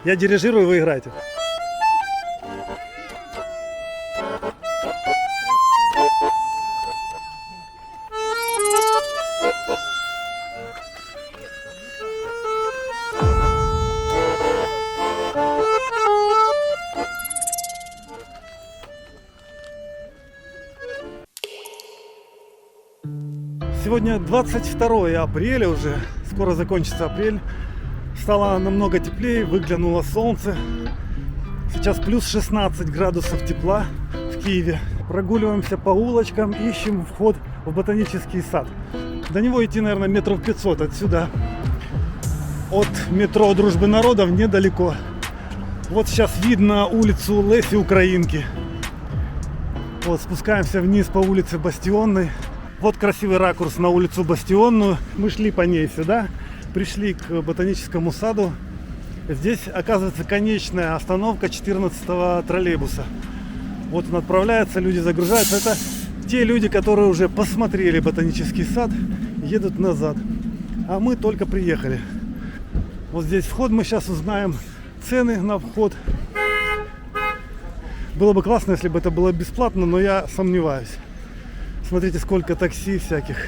Я дирижирую, вы играете. Сегодня 22 апреля уже, скоро закончится апрель. Стало намного теплее, выглянуло солнце. Сейчас плюс 16 градусов тепла в Киеве. Прогуливаемся по улочкам, ищем вход в ботанический сад. До него идти, наверное, метров 500 отсюда. От метро Дружбы народов недалеко. Вот сейчас видно улицу Лесі Українки. Вот спускаемся вниз по улице Бастионной. Вот красивый ракурс на улицу Бастионную. Мы шли по ней сюда, пришли к ботаническому саду. Здесь, оказывается, конечная остановка 14-го троллейбуса. Вот он отправляется, люди загружаются. Это те люди, которые уже посмотрели ботанический сад, едут назад. А мы только приехали. Вот здесь вход, мы сейчас узнаем цены на вход. Было бы классно, если бы это было бесплатно, но я сомневаюсь. Смотрите, сколько такси всяких.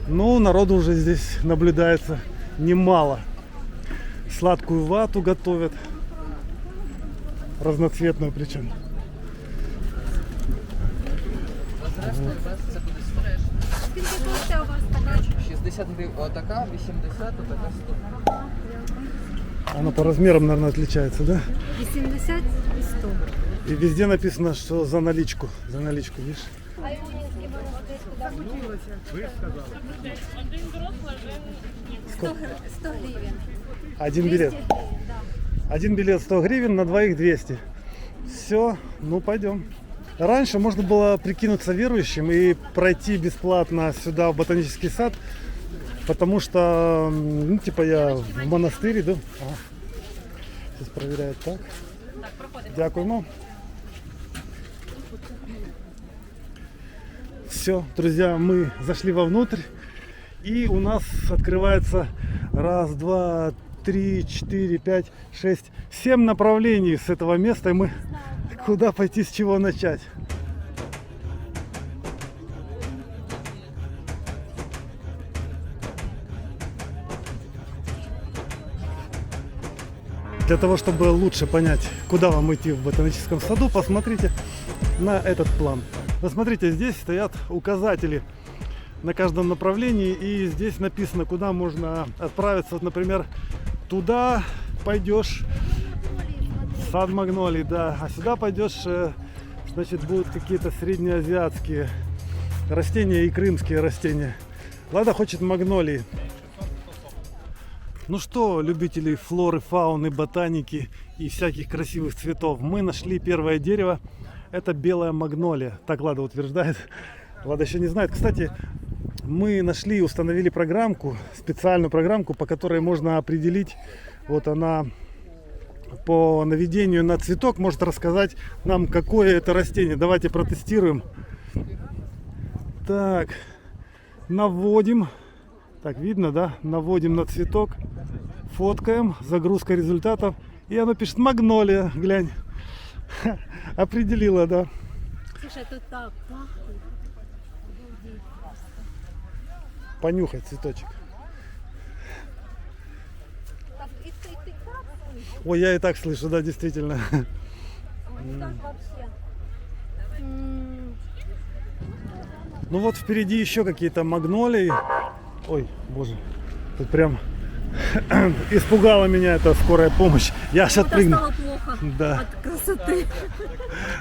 Ну, народу уже здесь наблюдается немало. Сладкую вату готовят. Разноцветную причем. Скільки коштує у вас така? 60 гривень, отака, 80, отака 100. Она по размерам, наверное, отличается, да? 80 і 100. И везде написано, что за наличку. За наличку, видишь? А іонінські молоді куди? 100 гривень. Один билет. 200 гривень, да. Один билет 100 гривен, на двоих 200. Все, ну пойдем. Раньше можно было прикинуться верующим и пройти бесплатно сюда, в ботанический сад. Потому что, ну, типа я в монастыре, да? Ага. Сейчас проверяют так. Дякуємо. Все, друзья, мы зашли вовнутрь. И у нас открывается раз, два, три, четыре, пять, шесть, 7 направлений с этого места. И мы куда пойти, с чего начать? Для того, чтобы лучше понять, куда вам идти в ботаническом саду, посмотрите на этот план. Посмотрите, здесь стоят указатели на каждом направлении, и здесь написано, куда можно отправиться. Вот, например, туда пойдешь, сад магнолий, да, а сюда пойдешь, значит, будут какие-то среднеазиатские растения и крымские растения. Лада хочет магнолии. Ну что, любители флоры, фауны, ботаники и всяких красивых цветов, мы нашли первое дерево. Это белая магнолия. Так Лада утверждает. Лада еще не знает. Кстати, мы нашли и установили программку, специальную программку, по которой можно определить, вот она по наведению на цветок может рассказать нам, какое это растение. Давайте протестируем. Так, наводим. Так, видно, да? Наводим на цветок, фоткаем, загрузка результатов. И оно пишет магнолия, глянь. Определила, да. Слушай, тут так пахнет. Понюхай цветочек. Так, и ты как слышишь? Ой, я и так слышу, да, действительно. Так вообще. Ну вот впереди еще какие-то магнолии. Ой, боже, тут прям испугала меня эта скорая помощь. Я аж отпрыгнул. Стало плохо Да. от красоты.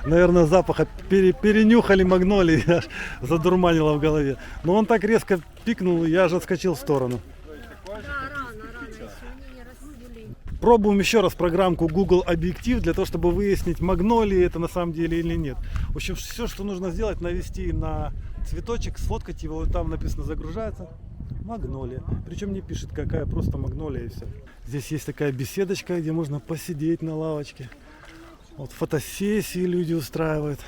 Наверное, запаха перенюхали магнолии, аж задурманило в голове. Но он так резко пикнул, и я аж отскочил в сторону. Да, рано еще, они не расцвели. Пробуем еще раз программку Google Объектив для того, чтобы выяснить, магнолии это на самом деле или нет. В общем, все, что нужно сделать, навести на цветочек, сфоткать его, вот там написано загружается. Магнолия. Причем не пишет, какая, просто магнолия и все. Здесь есть такая беседочка, где можно посидеть на лавочке. Вот фотосессии люди устраивают.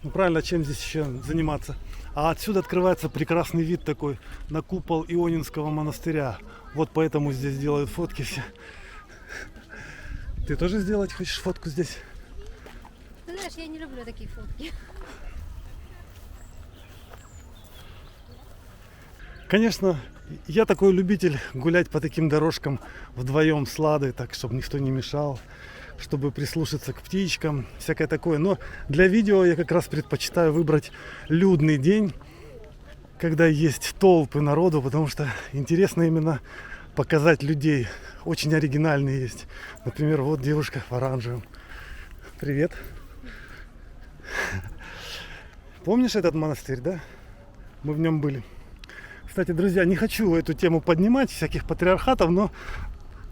Ну правильно, чем здесь еще заниматься? А отсюда открывается прекрасный вид такой на купол Ионинского монастыря. Вот поэтому здесь делают фотки все. Ты тоже сделать хочешь фотку здесь? Ты знаешь, я не люблю такие фотки. Конечно, я такой любитель гулять по таким дорожкам вдвоем с Ладой, так, чтобы никто не мешал, чтобы прислушаться к птичкам, всякое такое. Но для видео я как раз предпочитаю выбрать людный день, когда есть толпы народу, потому что интересно именно показать людей. Очень оригинальные есть. Например, вот девушка в оранжевом. Привет. Помнишь этот монастырь, да? Мы в нем были. Кстати, друзья, не хочу эту тему поднимать, всяких патриархатов, но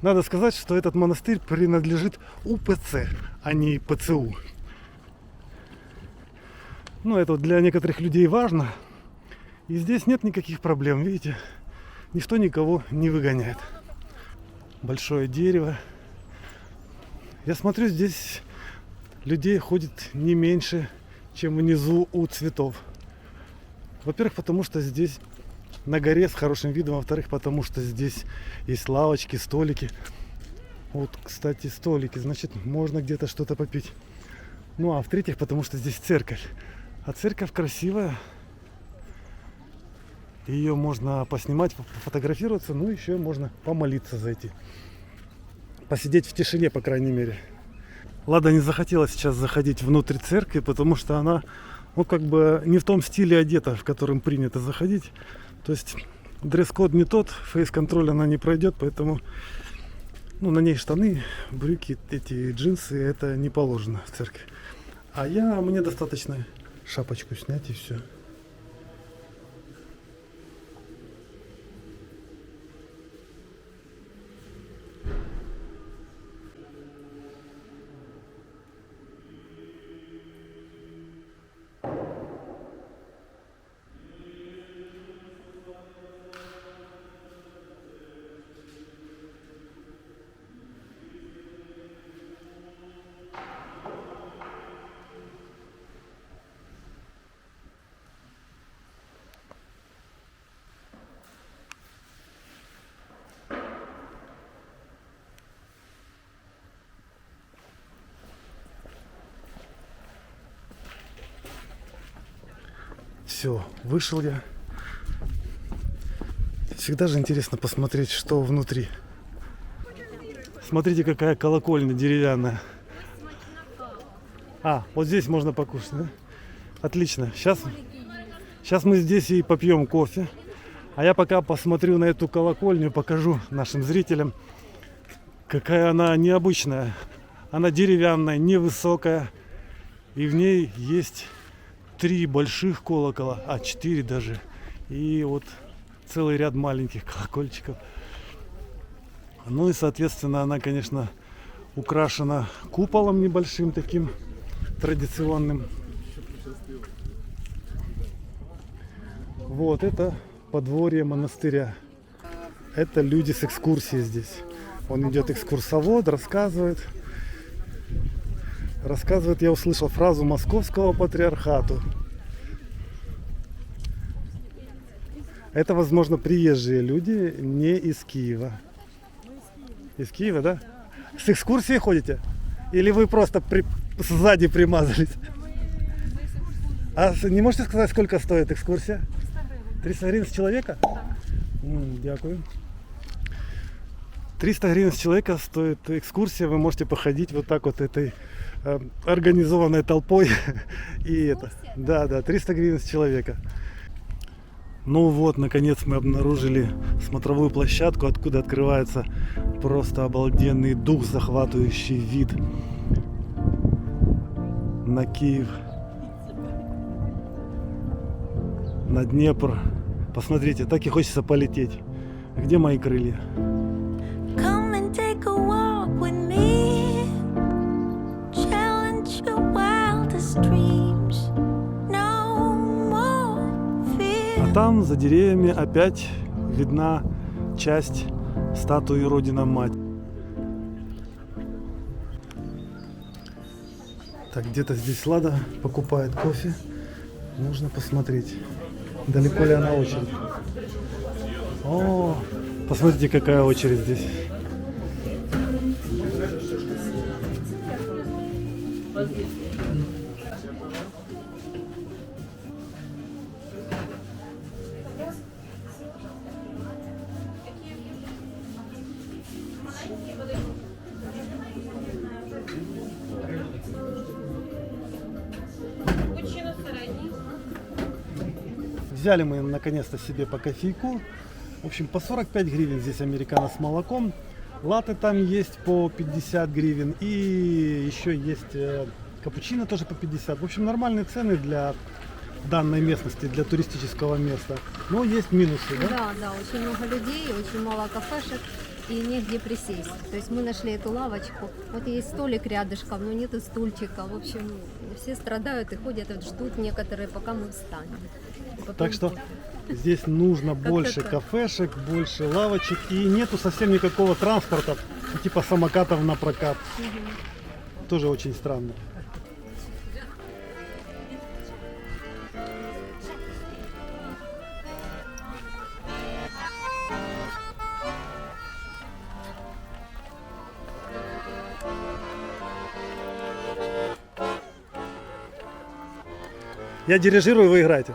надо сказать, что этот монастырь принадлежит УПЦ, а не ПЦУ. Ну, это для некоторых людей важно. И здесь нет никаких проблем, видите? Никто никого не выгоняет. Большое дерево. Я смотрю, здесь людей ходит не меньше, чем внизу у цветов. Во-первых, потому что здесь на горе с хорошим видом, во-вторых, потому что здесь есть лавочки, столики. Вот, кстати, столики, значит, можно где-то что-то попить. Ну, а в-третьих, потому что здесь церковь. А церковь красивая. Ее можно поснимать, пофотографироваться, ну, еще можно помолиться зайти. Посидеть в тишине, по крайней мере. Лада не захотела сейчас заходить внутрь церкви, потому что она, ну, как бы не в том стиле одета, в котором принято заходить. То есть дресс-код не тот, фейс-контроль она не пройдет, поэтому, ну, на ней штаны, брюки, эти джинсы, это не положено в церкви. А мне достаточно шапочку снять и все. Все, вышел я. Всегда же интересно посмотреть, что внутри. Смотрите, какая колокольня деревянная. А, вот здесь можно покушать, да? Отлично. Сейчас мы здесь и попьем кофе. А я пока посмотрю на эту колокольню, покажу нашим зрителям, какая она необычная. Она деревянная, невысокая. И в ней есть 3 больших колокола, 4 даже. И вот целый ряд маленьких колокольчиков. Ну и, соответственно, она, конечно, украшена куполом небольшим таким, традиционным. Вот это подворье монастыря. Это люди с экскурсией здесь. Он идет экскурсовод, рассказывает. Я услышал фразу московского патриархату. Это, возможно, приезжие люди, не из Киева. Из Киева, да? С экскурсией ходите? Или вы просто сзади примазались? А не можете сказать, сколько стоит экскурсия? 300 гривен с человека? Дякую. 300 гривен с человека стоит экскурсия. Вы можете походить вот так вот этой организованной толпой. И это. Да, 300 гривен с человека. Ну вот, наконец мы обнаружили смотровую площадку, откуда открывается просто обалденный, дух захватывающий вид на Киев, на Днепр. Посмотрите, так и хочется полететь. Где мои крылья? Come and take a walk with me. Challenge your wildest dreams. No more fear. А там за деревьями опять видна часть статуи Родина-Мать. Так, где-то здесь Лада покупает кофе. Нужно посмотреть. Далеко ли она очередь? О, посмотрите, какая очередь здесь. Взяли мы наконец-то себе по кофейку. В общем, по 45 гривен здесь американо с молоком. Латте там есть по 50 гривен. И еще есть капучино тоже по 50. В общем, нормальные цены для данной местности, для туристического места. Но есть минусы, да? Да, да, очень много людей, очень мало кафешек и негде присесть. То есть мы нашли эту лавочку. Вот есть столик рядышком, но нету стульчика. В общем, все страдают и ходят, вот ждут некоторые, пока мы встанем. Потом- Так что здесь нужно больше так. кафешек, больше лавочек. И нету совсем никакого транспорта, типа самокатов на прокат. Тоже очень странно. Я дирижирую, вы играете.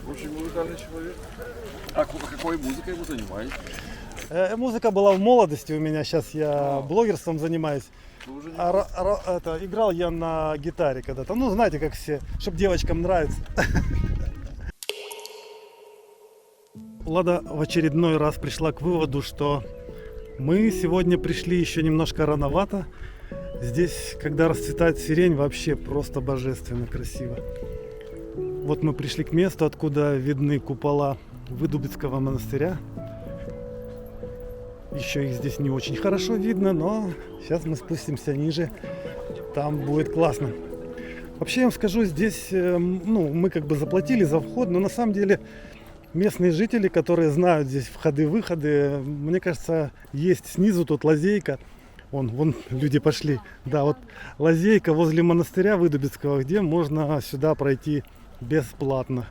Очень музыкальный человек. А какой музыкой вы занимаетесь? Музыка была в молодости у меня, сейчас я блогерством занимаюсь. Вы уже не- Играл я на гитаре когда-то. Ну, знаете, как все, чтобы девочкам нравится. Лада в очередной раз пришла к выводу, что мы сегодня пришли еще немножко рановато. Здесь, когда расцветает сирень, вообще просто божественно красиво. Вот мы пришли к месту, откуда видны купола Выдубицкого монастыря. Еще их здесь не очень хорошо видно, но сейчас мы спустимся ниже. Там будет классно. Вообще я вам скажу, здесь мы как бы заплатили за вход, но на самом деле местные жители, которые знают здесь входы-выходы, мне кажется, есть снизу тут лазейка. Вон люди пошли. Да, вот лазейка возле монастыря Выдубицкого, где можно сюда пройти бесплатно.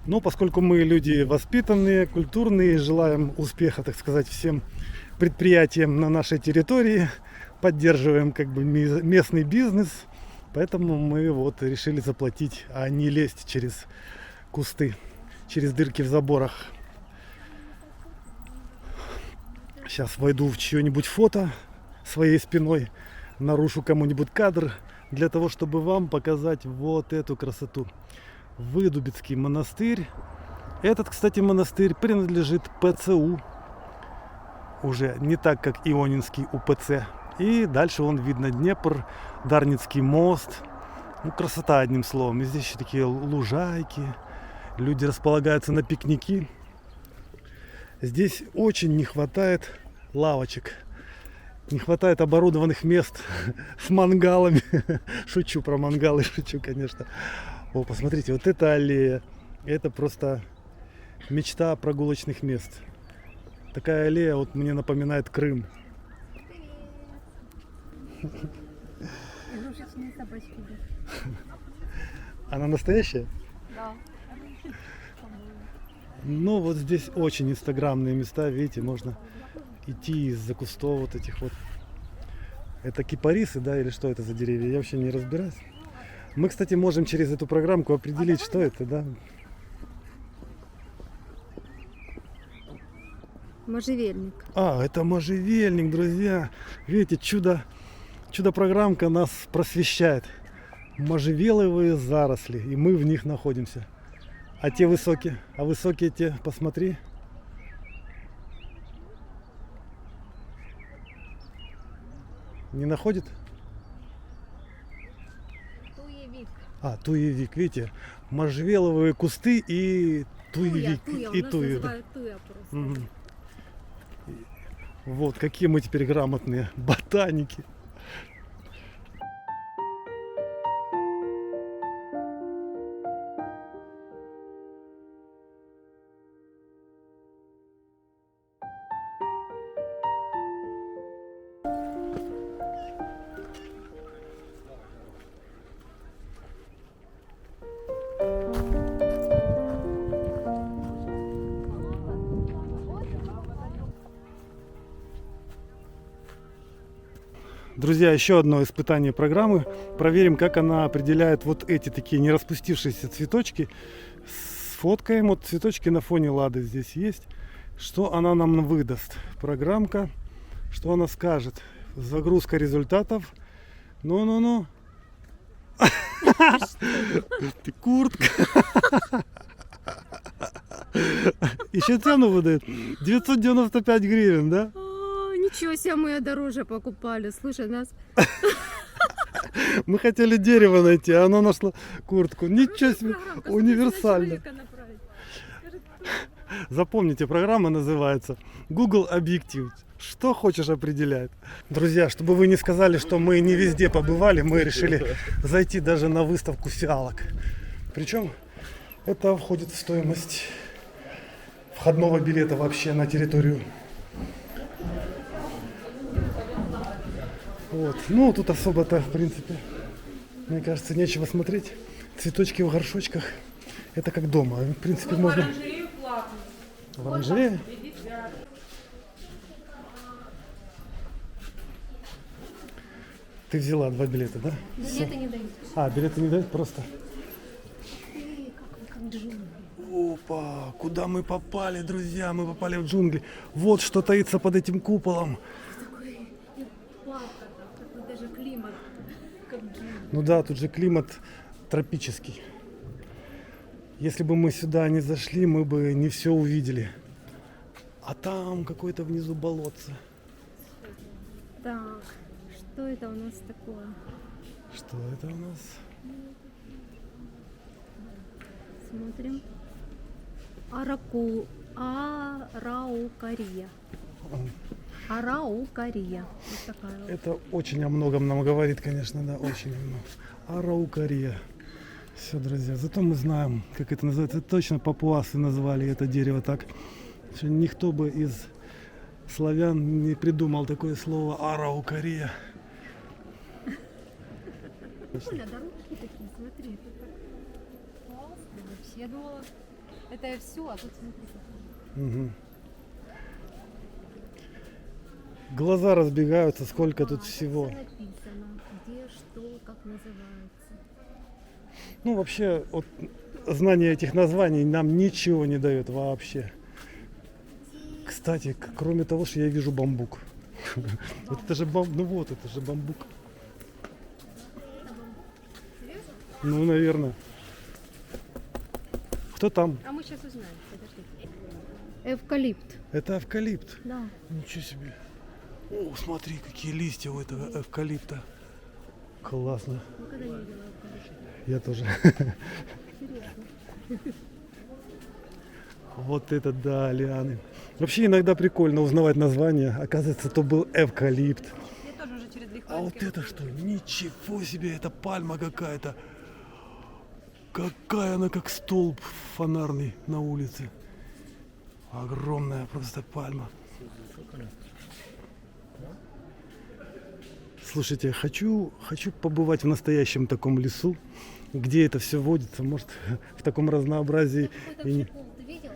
Но поскольку мы люди воспитанные, культурные, желаем успеха, так сказать, всем предприятиям на нашей территории, поддерживаем как бы местный бизнес, поэтому мы вот решили заплатить, а не лезть через кусты, через дырки в заборах. Сейчас войду в чье-нибудь фото своей спиной, нарушу кому-нибудь кадр для того, чтобы вам показать вот эту красоту. Выдубицкий монастырь. Этот, кстати, монастырь принадлежит ПЦУ. Уже не так, как Ионинский УПЦ. И дальше вон видно Днепр, Дарницкий мост. Ну, красота, одним словом. И здесь еще такие лужайки. Люди располагаются на пикники. Здесь очень не хватает лавочек. Не хватает оборудованных мест с мангалами. Шучу про мангалы, шучу, конечно. О, посмотрите, вот эта аллея. Это просто мечта прогулочных мест. Такая аллея вот мне напоминает Крым. Игрушечные собачки. Она настоящая? Да. Ну, вот здесь очень инстаграмные места, видите, можно идти из-за кустов вот этих вот. Это кипарисы, да, или что это за деревья? Я вообще не разбираюсь. Мы, кстати, можем через эту программку определить, что это, да? Можжевельник. А, это можжевельник, друзья. Видите, чудо-программка нас просвещает. Можжевеловые заросли, и мы в них находимся. А те высокие? А высокие те, посмотри. Не находит? Туевик. А, туевик, видите, можжевеловые кусты и туевик. Туя. И У нас туя, да. называют туя просто. Мгм. Вот, какие мы теперь грамотные ботаники. Друзья, еще одно испытание программы. Проверим, как она определяет вот эти такие не распустившиеся цветочки. Сфоткаем. Вот цветочки на фоне лады здесь есть. Что она нам выдаст? Программка. Что она скажет? Загрузка результатов. Ну-ну-ну. Ты куртка. Еще цену выдает. 995 гривен, да? Ничего себе, мы дороже покупали. Слушай, нас... Мы хотели дерево найти, а оно нашло куртку. Ничего себе, универсально. Запомните, программа называется Google Объектив. Что хочешь определять. Друзья, чтобы вы не сказали, что мы не везде побывали, мы решили зайти даже на выставку фиалок. Причем это входит в стоимость входного билета вообще на территорию. Вот. Ну, тут особо-то, в принципе, мне кажется, нечего смотреть. Цветочки в горшочках. Это как дома. В принципе, можно... В оранжерее? Ты взяла 2 билета, да? Билеты не дают. А, билеты не дают просто. Как джунгли. Опа, куда мы попали, друзья? Мы попали в джунгли. Вот что таится под этим куполом. Даже климат, как джунгли. Ну да, тут же климат тропический. Если бы мы сюда не зашли, мы бы не все увидели. А там какое-то внизу болотце. Так, что это у нас такое? Что это у нас? Смотрим. Араукария. Араукария. Вот такая вот. Это очень о многом нам говорит, конечно, да, очень о многом. Араукария. Все, друзья, зато мы знаем, как это называется. Это точно папуасы назвали это дерево так. Что никто бы из славян не придумал такое слово араукария. Оля, дорожки такие, смотри. Это так классно вообще. Я думала, это все, а тут смотри. Угу. Глаза разбегаются, сколько тут всего. Все написано, где, что, как называется. Ну, вообще, вот, знание этих названий нам ничего не дает вообще. Кстати, кроме того, что я вижу бамбук. Вот это же бамбук. Ну вот, это же бамбук. Ну, наверное. Кто там? А мы сейчас узнаем, подождите. Эвкалипт. Это эвкалипт. Да. Ничего себе. О, смотри, какие листья у этого эвкалипта. Классно. Никогда не видела эвкалипт. Я тоже. Вот это да, лианы. Вообще иногда прикольно узнавать название. Оказывается, то был эвкалипт. Я тоже уже через 2 А вот это что? Ничего себе, это пальма какая-то. Какая она, как столб фонарный на улице. Огромная просто пальма. Слушайте, хочу побывать в настоящем таком лесу, где это все водится, может, в таком разнообразии. И не... Ты видел?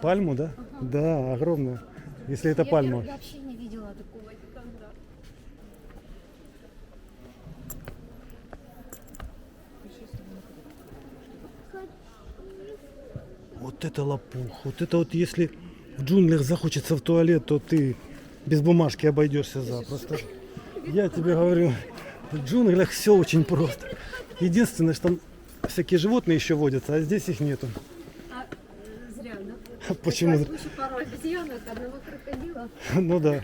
Пальму, да? Ага. Да, огромная. Если это пальма. Я вообще не видела такого никогда. Вот это лопух. Вот это вот, если в джунглях захочется в туалет, то ты без бумажки обойдешься запросто. Я тебе говорю, в джунглях все очень просто. Единственное, что там всякие животные еще водятся, а здесь их нету. Зря, да? Почему? Куча пару обезьянок, одного крокодила. Ну да.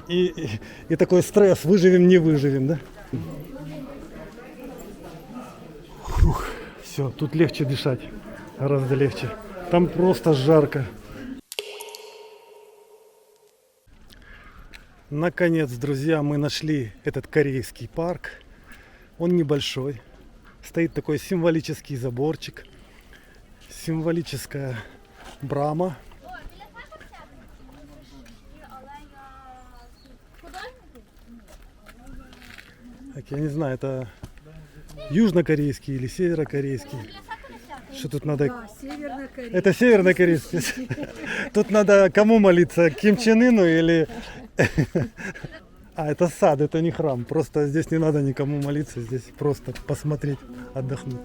И такой стресс, выживем, не выживем, да? Фух, все, тут легче дышать, гораздо легче. Там просто жарко. Наконец, друзья, мы нашли этот корейский парк. Он небольшой. Стоит такой символический заборчик. Символическая брама. Так, я не знаю, это южнокорейский или северокорейский. Что тут надо? Это севернокорейский. Тут надо кому молиться? Ким Чен Ыну или... А, это сад, это не храм. Просто здесь не надо никому молиться. Здесь просто посмотреть, отдохнуть.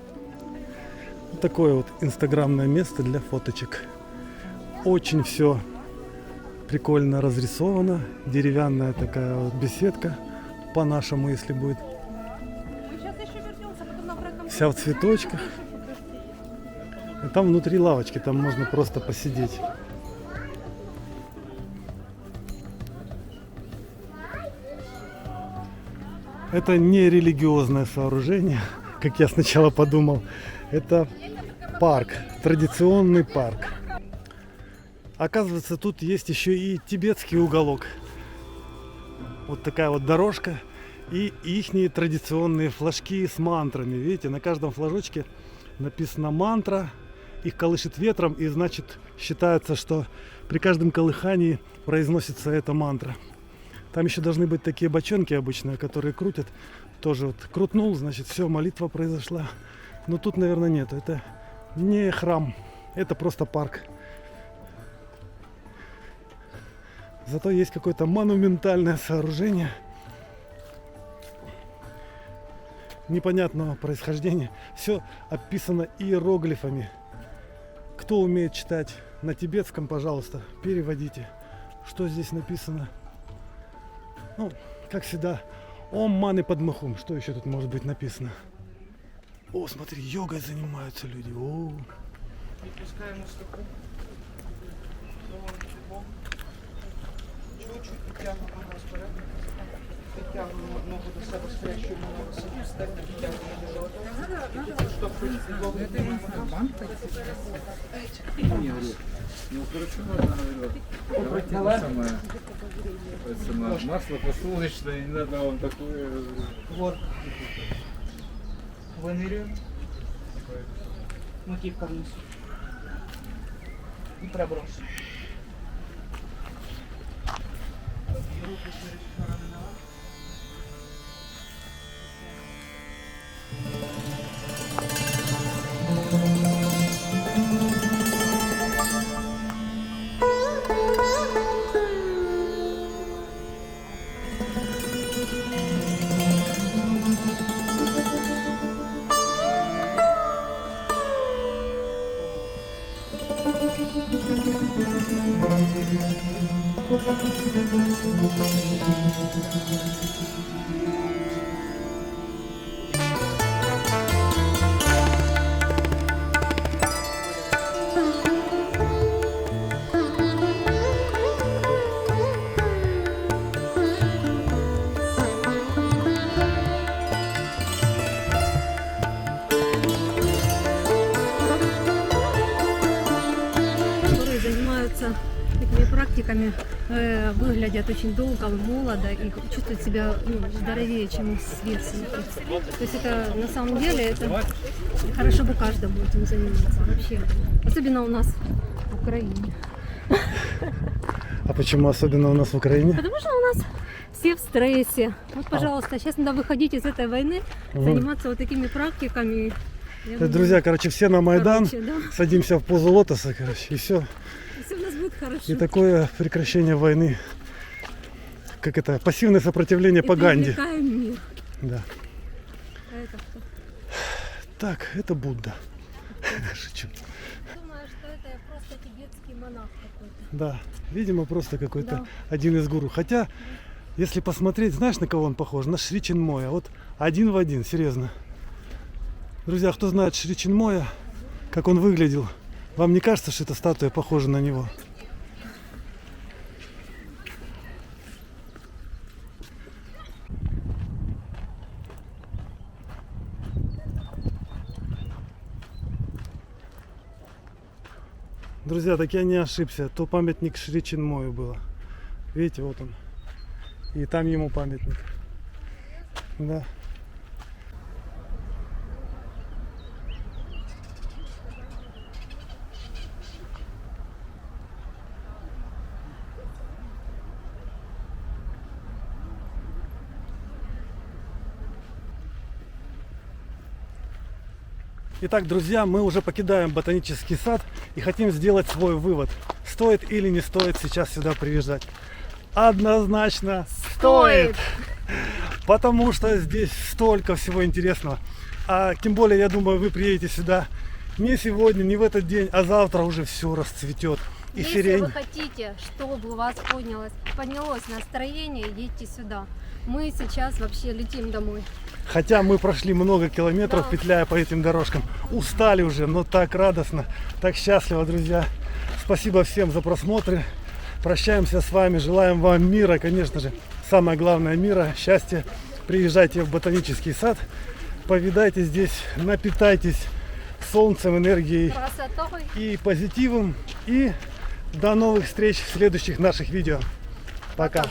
Вот такое вот инстаграмное место для фоточек. Очень все прикольно разрисовано. Деревянная такая вот беседка. По-нашему, если будет. Вся в цветочках. И там внутри лавочки, там можно просто посидеть. Это не религиозное сооружение, как я сначала подумал. Это парк, традиционный парк. Оказывается, тут есть еще и тибетский уголок. Вот такая вот дорожка и ихние традиционные флажки с мантрами. Видите, на каждом флажочке написана мантра, их колышет ветром, и значит считается, что при каждом колыхании произносится эта мантра. Там еще должны быть такие бочонки обычные, которые крутят. Тоже вот крутнул, значит, все, молитва произошла. Но тут, наверное, нету. Это не храм, это просто парк. Зато есть какое-то монументальное сооружение непонятного происхождения. Все описано иероглифами. Кто умеет читать на тибетском, пожалуйста, переводите. Что здесь написано? Ну, как всегда, Ом Мани Падме Хум. Что еще тут может быть написано? О, смотри, йогой занимаются люди. О. Відпускаємо стопу. Чуть-чуть підтягнемо нас вперед. Підтягнемо ногу до себе, скрещуємо ногу собі, стегна підтягнемо до живота. Штовхуємо підлогу, піднімаємо нас. Ну, короче, можно говорить. Давайте Давай. самое масло подсолнечное, не надо вам такое. Вот. Выныриваем. Маківка вниз. І проброс. Руки через сторони назад. Которые занимаются такими практиками, выглядят очень долго, молодо и чувствуют себя здоровее, чем сверстники. То есть это на самом деле это хорошо бы каждому этим заниматься вообще. Особенно у нас в Украине. А почему особенно у нас в Украине? Потому что у нас все в стрессе. Вот, пожалуйста, сейчас надо выходить из этой войны, заниматься вот такими практиками. Я думаю, Друзья, короче, все на Майдан, короче, да. садимся в позу лотоса, короче, и все. И все у нас будет хорошо. И такое прекращение войны, как это, пассивное сопротивление И по Ганди. привлекаем мир. Да. А это кто? Так, это Будда. Шучу. Думаю, что это просто тибетский монах какой-то. Да, видимо, просто какой-то Да. один из гуру. Хотя, если посмотреть, знаешь, на кого он похож? На Шри Чинмоя. Вот один в один, серьезно. Друзья, кто знает Шри Чинмоя, как он выглядел, вам не кажется, что эта статуя похожа на него? Друзья, так я не ошибся. То памятник Шри Чинмою было. Видите, вот он. И там ему памятник. Да. Итак, друзья, мы уже покидаем ботанический сад и хотим сделать свой вывод. Стоит или не стоит сейчас сюда приезжать? Однозначно стоит! Потому что здесь столько всего интересного. А тем более, я думаю, вы приедете сюда не сегодня, не в этот день, а завтра уже все расцветет. И Если сирень. вы хотите, чтобы у вас поднялось настроение, едьте сюда. Мы сейчас вообще летим домой. Хотя мы прошли много километров, Да. петляя по этим дорожкам. Устали уже, но так радостно, так счастливо, друзья. Спасибо всем за просмотры. Прощаемся с вами. Желаем вам мира, конечно же. Самое главное — мира, счастья. Приезжайте в ботанический сад. Повидайте здесь, напитайтесь солнцем, энергией Красотой. и позитивом. И до новых встреч в следующих наших видео. Пока.